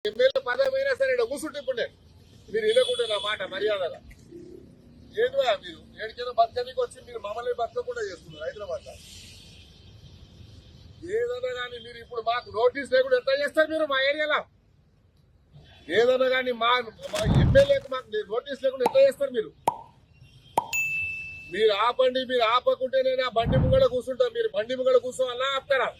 MLA పదమైనా సరే ఇక్కడ కూర్చుంటే ఇప్పుడు నేను మీరు వినకుంటే నా మాట మర్యాదగా ఏదివా మీరు ఏడికైనా బతకనికి వచ్చి మీరు మమ్మల్ని బతకకుండా చేస్తున్నారు హైదరాబాద్ లో. ఏదన్నా కానీ మీరు ఇప్పుడు మాకు నోటీస్ లేకుండా ఎట్లా చేస్తారు మీరు మా ఏరియాలో? ఏదన్నా కానీ మా ఎమ్మెల్యేకి మాకు నోటీస్ లేకుండా ఎట్లా చేస్తారు మీరు? మీరు ఆపండి, మీరు ఆపకుంటే నేను ఆ బండి ముంగడ కూర్చుంటా. మీరు బండి ముంగడ కూర్చోవాలా ఆపుతారా?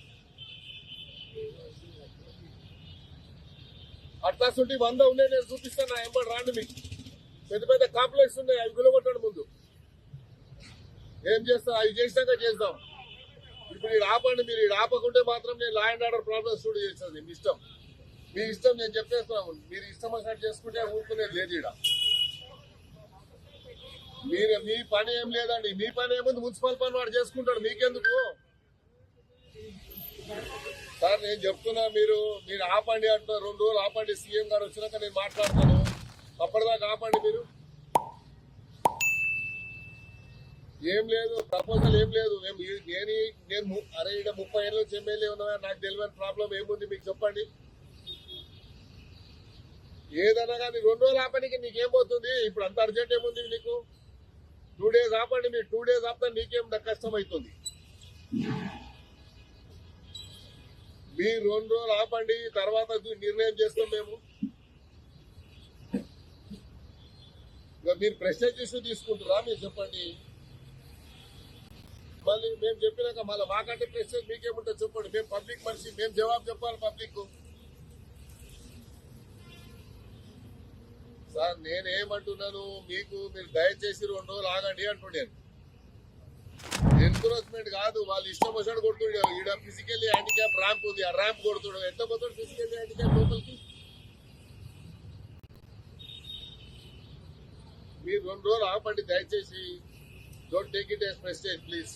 అట్లాంటి 100 ఉన్నాయి, నేను చూపిస్తాను. నా ఎంబడి రాండి. మీకు పెద్ద పెద్ద కాంప్లెక్స్ ఉన్నాయి, అవి గులగొట్టండి ముందు. ఏం చేస్తాం అవి చేసినాక చేద్దాం. ఇప్పుడు మీరు ఆపండి. మీరు ఇక్కడ ఆపకుంటే మాత్రం నేను లా అండ్ ఆర్డర్ ప్రాబ్లమ్స్ కూడా చేస్తాను. మీ ఇష్టం, మీ ఇష్టం. నేను చెప్పేస్తున్నాను. మీరు ఇష్టం వచ్చినట్టు చేసుకుంటే ఊరుకునేది లేదు. ఇక్కడ మీరు మీ పని ఏం లేదండి. మీ పని ఏముంది? మున్సిపల్ పని వాడు చేసుకుంటాడు, మీకెందుకు సార్? నేను చెప్తున్నా, మీరు ఆపండి అంటున్నారు. 2 రోజులు ఆపండి. సీఎం గారు వచ్చినాక నేను మాట్లాడతాను. అప్పటిదాకా ఆపండి. మీరు ఏం లేదు, ప్రపోజల్ ఏం లేదు. నేను అరే ఇక్కడ 30 ఏళ్ళ నుంచి ఎమ్మెల్యే ఉన్నా, నాకు తెలియని ప్రాబ్లం ఏముంది మీకు చెప్పండి. ఏదన్నా కానీ 2 రోజులు ఆపడానికి నీకేం పోతుంది? ఇప్పుడు అంత అర్జెంట్ ఏముంది నీకు? 2 డేస్ ఆపండి. మీరు 2 డేస్ ఆపితే నీకేం కష్టం అవుతుంది? మీరు 2 రోజులు ఆపండి, తర్వాత నిర్ణయం చేస్తాం మేము. మీరు ప్రెస్టేజ్ ఇష్యూ తీసుకుంటారా? మీరు చెప్పండి. మళ్ళీ మేము చెప్పినాక మళ్ళీ మాకంటే ప్రెస్టేజ్ మీకేముంటుంది చెప్పండి. మేము పబ్లిక్ మనిషి, మేము జవాబు చెప్పాలి పబ్లిక్. సార్ నేనేమంటున్నాను, మీరు దయచేసి 2 రోజులు ఆగండి అంటున్నాను. ఎన్క్రోచ్మెంట్ కాదు, వాళ్ళు ఇష్టం వచ్చాడు కొడుతుండే. ఈడ ఫిజికల్లీ హ్యాండిక్యాప్ ర్యాంప్ ఉంది, ఆ ర్యాంప్ కొడుతుడు. ఎంత పోతాడు ఫిజికల్లీ హ్యాండిక్యాప్ లోపలికి? మీరు 2 రోజులు ఆపండి దయచేసి. Don't take it as prestige please.